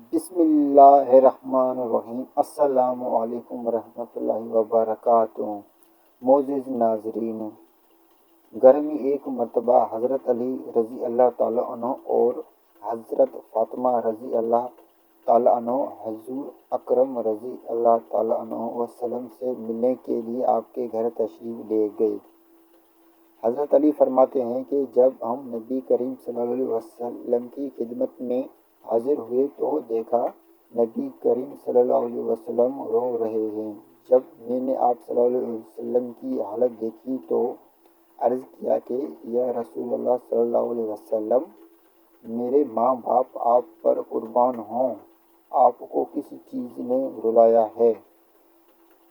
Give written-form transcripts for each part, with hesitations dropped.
بسم اللہ الرحمن الرحیم۔ السلام علیکم ورحمۃ اللہ وبرکاتہ۔ معزز ناظرین، گھر میں ایک مرتبہ حضرت علی رضی اللہ تعالیٰ عنہ اور حضرت فاطمہ رضی اللہ تعالیٰ عنہ حضور اکرم رضی اللہ تعالیٰ عنہ وسلم سے ملنے کے لیے آپ کے گھر تشریف لے گئے۔ حضرت علی فرماتے ہیں کہ جب ہم نبی کریم صلی اللہ علیہ وسلم کی خدمت میں حاضر ہوئے تو دیکھا نبی کریم صلی اللہ علیہ وسلم رو رہے ہیں۔ جب میں نے آپ صلی اللہ علیہ وسلم کی حالت دیکھی تو عرض کیا کہ یا رسول اللہ صلی اللہ علیہ وسلم، میرے ماں باپ آپ پر قربان ہوں، آپ کو کسی چیز نے رلایا ہے؟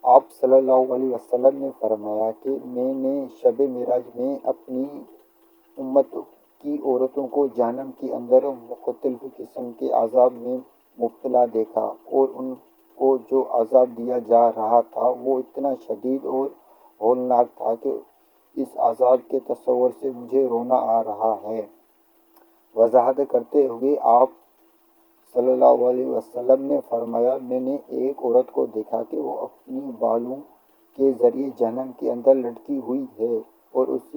آپ صلی اللہ علیہ وسلم نے فرمایا کہ میں نے شب معراج میں اپنی امت کی عورتوں کو جہنم کے اندر مختلف قسم کے عذاب میں مبتلا دیکھا، اور ان کو جو عذاب دیا جا رہا تھا وہ اتنا شدید اور ہولناک تھا کہ اس عذاب کے تصور سے مجھے رونا آ رہا ہے۔ وضاحت کرتے ہوئے آپ صلی اللہ علیہ وسلم نے فرمایا، میں نے ایک عورت کو دیکھا کہ وہ اپنی بالوں کے ذریعے جہنم کے اندر لٹکی ہوئی ہے اور اس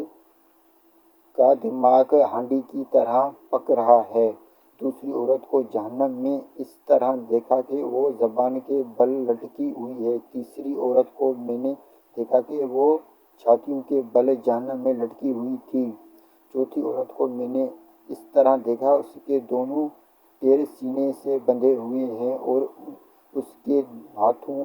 کا دماغ ہانڈی کی طرح پک رہا ہے۔ دوسری عورت کو جہنم میں اس طرح دیکھا کہ وہ زبان کے بل لٹکی ہوئی ہے۔ تیسری عورت کو میں نے دیکھا کہ وہ چھاتیوں کے بل جہنم میں لٹکی ہوئی تھی۔ چوتھی عورت کو میں نے اس طرح دیکھا، اس کے دونوں پیر سینے سے بندھے ہوئے ہیں اور اس کے ہاتھوں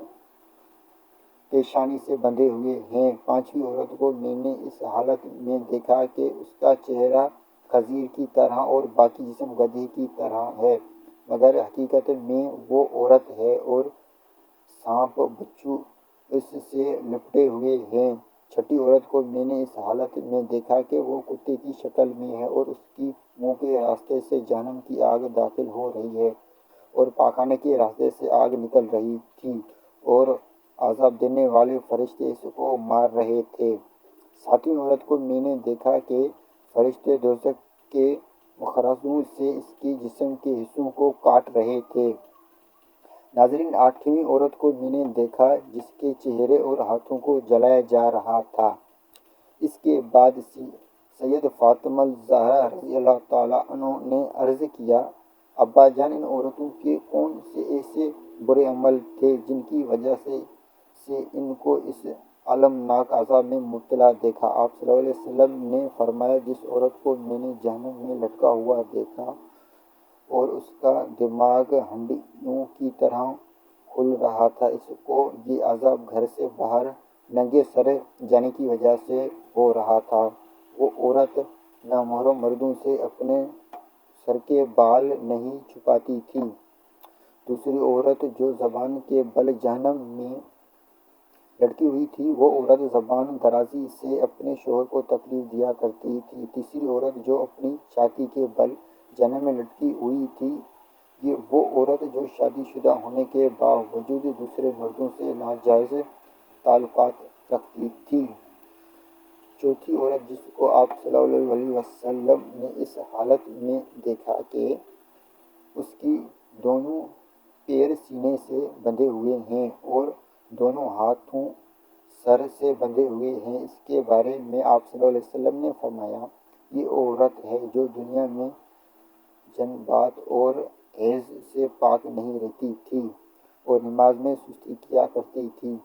پیشانی سے بندھے ہوئے ہیں۔ پانچویں عورت کو میں نے اس حالت میں دیکھا کہ اس کا چہرہ خنزیر کی طرح اور باقی جسم گدھے کی طرح ہے، مگر حقیقت میں وہ عورت ہے اور سانپ بچھو اس سے لپٹے ہوئے ہیں۔ چھٹی عورت کو میں نے اس حالت میں دیکھا کہ وہ کتے کی شکل میں ہے اور اس کی منہ کے راستے سے جہنم کی آگ داخل ہو رہی ہے اور پاخانے کے راستے سے آگ نکل رہی تھی اور عذاب دینے والے فرشتے اس کو مار رہے تھے۔ ساتویں عورت کو میں نے دیکھا کہ فرشتے دوزخ کے مخرطوں سے اس کے جسم کے حصوں کو کاٹ رہے تھے۔ ناظرین، آٹھویں عورت کو میں نے دیکھا جس کے چہرے اور ہاتھوں کو جلایا جا رہا تھا۔ اس کے بعد سید فاطمہ الزہرا رضی اللہ تعالیٰ عنہ نے عرض کیا، ابا جان، ان عورتوں کے کون سے ایسے برے عمل تھے جن کی وجہ سے ان کو اس المناک عذاب میں مبتلا دیکھا؟ آپ صلی اللہ علیہ وسلم نے فرمایا، جس عورت کو میں نے جہنم میں لٹکا ہوا دیکھا اور اس کا دماغ ہنڈیوں کی طرح کھل رہا تھا، اس کو یہ عذاب گھر سے باہر ننگے سر جانے کی وجہ سے ہو رہا تھا۔ وہ عورت نامحرم مردوں سے اپنے سر کے بال نہیں چھپاتی تھی۔ دوسری عورت جو زبان کے بل جہنم میں لٹکی ہوئی تھی، وہ عورت زبان درازی سے اپنے شوہر کو تکلیف دیا کرتی تھی۔ تیسری عورت جو اپنی چھاتی کے بل جہنم میں لٹکی ہوئی تھی، یہ وہ عورت جو شادی شدہ ہونے کے باوجود دوسرے مردوں سے ناجائز تعلقات رکھتی تھی۔ چوتھی عورت جس کو آپ صلی اللہ علیہ وسلم نے اس حالت میں دیکھا کہ اس کی دونوں پیر سینے سے بندھے ہوئے ہیں اور دونوں ہاتھوں سر سے بندھے ہوئے ہیں، اس کے بارے میں آپ صلی اللہ علیہ وسلم نے فرمایا، یہ عورت ہے جو دنیا میں جنابت اور حیض سے پاک نہیں رہتی تھی اور نماز میں سستی کیا کرتی تھی۔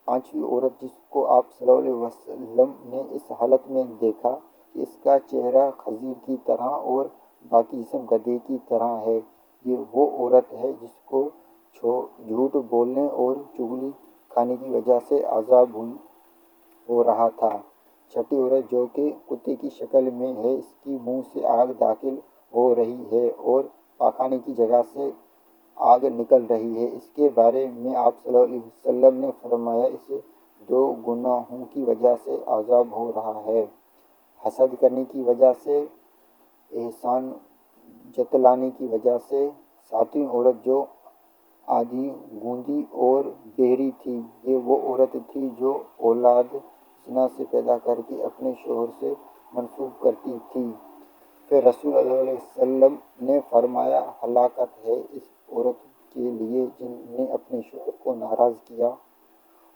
پانچویں عورت جس کو آپ صلی اللہ علیہ وسلم نے اس حالت میں دیکھا کہ اس کا چہرہ خنزیر کی طرح اور باقی جسم گدھے کی طرح ہے، یہ وہ عورت ہے جس کو جھوٹ بولنے اور چغلی کھانے کی وجہ سے عذاب ہو رہا تھا۔ چھٹی عورت جو کہ کتے کی شکل میں ہے، اس کی منہ سے آگ داخل ہو رہی ہے اور پاخانے کی جگہ سے آگ نکل رہی ہے، اس کے بارے میں آپ صلی اللہ علیہ وسلم نے فرمایا، اس دو گناہوں کی وجہ سے عذاب ہو رہا ہے: حسد کرنے کی وجہ سے، احسان جتلانے کی وجہ سے۔ ساتویں عورت جو آدھی گونگی اور بہری تھی، یہ وہ عورت تھی جو اولاد زنا سے پیدا کر کے اپنے شوہر سے منسوب کرتی تھی۔ پھر رسول اللہ علیہ وسلم نے فرمایا ہلاکت ہے اس عورت کے لیے جن نے اپنے شوہر کو ناراض کیا،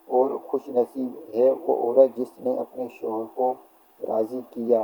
اور خوش نصیب ہے وہ عورت جس نے اپنے شوہر کو راضی کیا۔